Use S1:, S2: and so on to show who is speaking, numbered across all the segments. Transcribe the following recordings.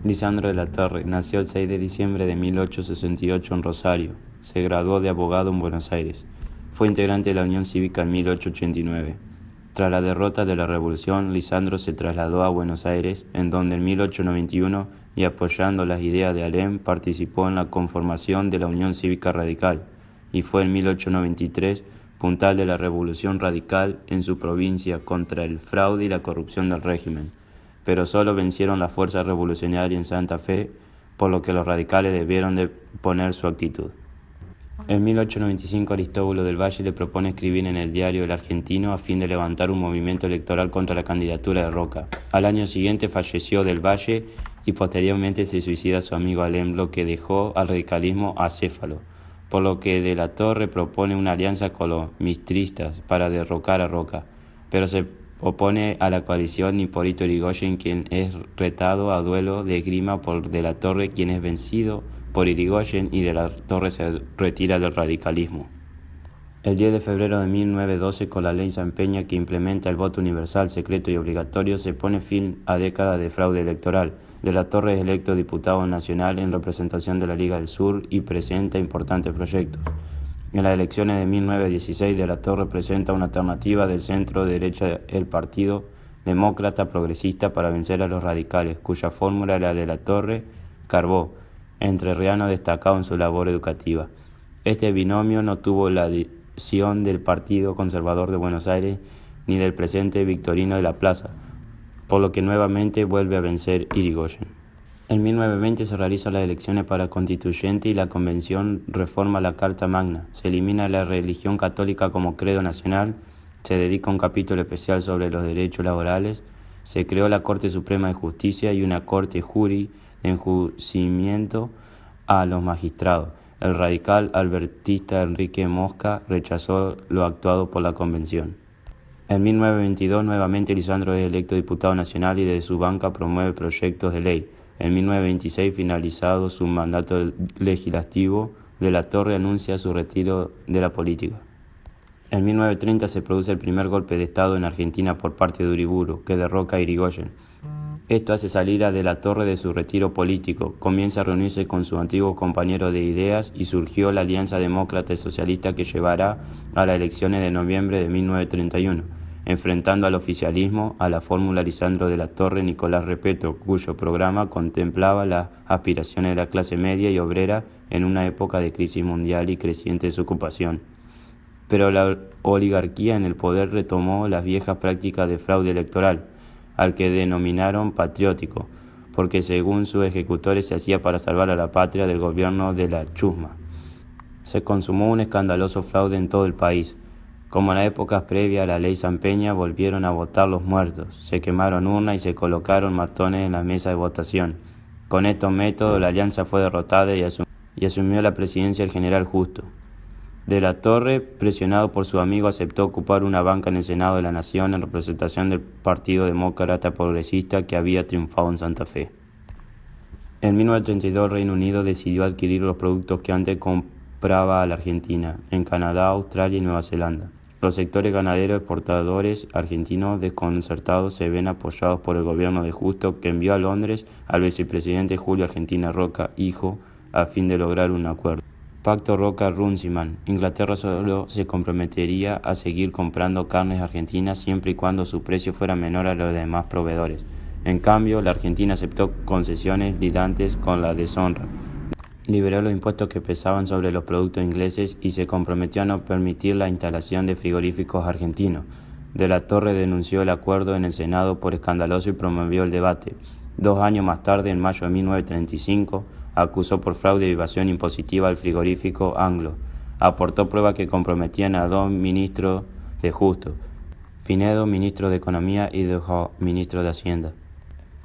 S1: Lisandro de la Torre nació el 6 de diciembre de 1868 en Rosario. Se graduó de abogado en Buenos Aires. Fue integrante de la Unión Cívica en 1889. Tras la derrota de la Revolución, Lisandro se trasladó a Buenos Aires, en donde en 1891, y apoyando las ideas de Alem, participó en la conformación de la Unión Cívica Radical, y fue en 1893 puntal de la Revolución Radical en su provincia contra el fraude y la corrupción del régimen. Pero solo vencieron las fuerzas revolucionarias en Santa Fe, por lo que los radicales debieron de poner su actitud. En 1895 Aristóbulo del Valle le propone escribir en el diario El Argentino a fin de levantar un movimiento electoral contra la candidatura de Roca. Al año siguiente falleció del Valle y posteriormente se suicida su amigo Alem, lo que dejó al radicalismo acéfalo, por lo que de la Torre propone una alianza con los mistristas para derrocar a Roca, pero se opone a la coalición Hipólito Yrigoyen, quien es retado a duelo de esgrima por de la Torre, quien es vencido por Yrigoyen, y de la Torre se retira del radicalismo. El 10 de febrero de 1912, con la ley San Peña que implementa el voto universal, secreto y obligatorio, se pone fin a décadas de fraude electoral. De la Torre es electo diputado nacional en representación de la Liga del Sur y presenta importantes proyectos. En las elecciones de 1916, de la Torre presenta una alternativa del centro-derecha, el Partido Demócrata Progresista, para vencer a los radicales, cuya fórmula era de la Torre Carbó, entrerriano destacado en su labor educativa. Este binomio no tuvo la adhesión del Partido Conservador de Buenos Aires ni del presidente Victorino de la Plaza, por lo que nuevamente vuelve a vencer Yrigoyen. En 1920 se realizan las elecciones para constituyente y la convención reforma la Carta Magna. Se elimina la religión católica como credo nacional, se dedica un capítulo especial sobre los derechos laborales, se creó la Corte Suprema de Justicia y una Corte Jury de enjuiciamiento a los magistrados. El radical albertista Enrique Mosca rechazó lo actuado por la convención. En 1922 nuevamente Lisandro es electo diputado nacional y desde su banca promueve proyectos de ley. En 1926, finalizado su mandato legislativo, de la Torre anuncia su retiro de la política. En 1930 se produce el primer golpe de Estado en Argentina por parte de Uriburu, que derroca a Yrigoyen. Esto hace salir a de la Torre de su retiro político, comienza a reunirse con su antiguo compañero de ideas y surgió la Alianza Demócrata y Socialista, que llevará a las elecciones de noviembre de 1931. Enfrentando al oficialismo, a la fórmula Lisandro de la Torre, Nicolás Repetto, cuyo programa contemplaba las aspiraciones de la clase media y obrera en una época de crisis mundial y creciente desocupación. Pero la oligarquía en el poder retomó las viejas prácticas de fraude electoral, al que denominaron patriótico, porque según sus ejecutores se hacía para salvar a la patria del gobierno de la chusma. Se consumó un escandaloso fraude en todo el país. Como en las épocas previas a la ley San Peña, volvieron a votar los muertos, se quemaron urnas y se colocaron matones en la mesa de votación. Con estos métodos la alianza fue derrotada y asumió la presidencia el general Justo. De la Torre, presionado por su amigo, aceptó ocupar una banca en el Senado de la Nación en representación del Partido Demócrata Progresista, que había triunfado en Santa Fe. En 1932 Reino Unido decidió adquirir los productos que antes compraba a la Argentina, en Canadá, Australia y Nueva Zelanda. Los sectores ganaderos exportadores argentinos desconcertados se ven apoyados por el gobierno de Justo, que envió a Londres al vicepresidente Julio Argentina Roca, hijo, a fin de lograr un acuerdo. Pacto Roca-Runciman. Inglaterra solo se comprometería a seguir comprando carnes argentinas siempre y cuando su precio fuera menor a los demás proveedores. En cambio, la Argentina aceptó concesiones lidantes con la deshonra. Liberó los impuestos que pesaban sobre los productos ingleses y se comprometió a no permitir la instalación de frigoríficos argentinos. De la Torre denunció el acuerdo en el Senado por escandaloso y promovió el debate. 2 años más tarde, en mayo de 1935, acusó por fraude y evasión impositiva al frigorífico Anglo. Aportó pruebas que comprometían a 2 ministros de Justo, Pinedo, ministro de Economía, y Dejó, ministro de Hacienda.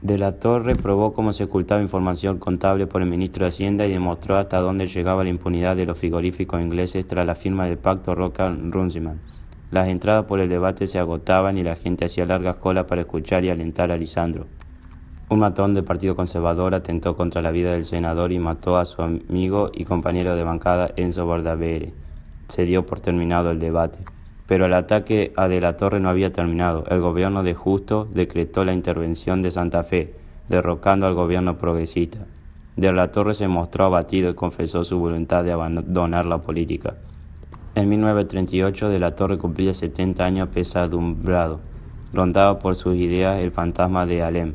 S1: De la Torre probó cómo se ocultaba información contable por el ministro de Hacienda y demostró hasta dónde llegaba la impunidad de los frigoríficos ingleses tras la firma del Pacto Roca-Runciman. Las entradas por el debate se agotaban y la gente hacía largas colas para escuchar y alentar a Lisandro. Un matón del Partido Conservador atentó contra la vida del senador y mató a su amigo y compañero de bancada Enzo Bardavere. Se dio por terminado el debate. Pero el ataque a De la Torre no había terminado. El gobierno de Justo decretó la intervención de Santa Fe. derrocando al gobierno progresista. De la Torre se mostró abatido y confesó su voluntad de abandonar la política. En 1938 De la Torre cumplía 70 años apesadumbrado. Rondaba por sus ideas el fantasma de Alem.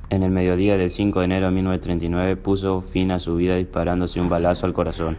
S1: En el mediodía del 5 de enero de 1939 puso fin a su vida disparándose un balazo al corazón.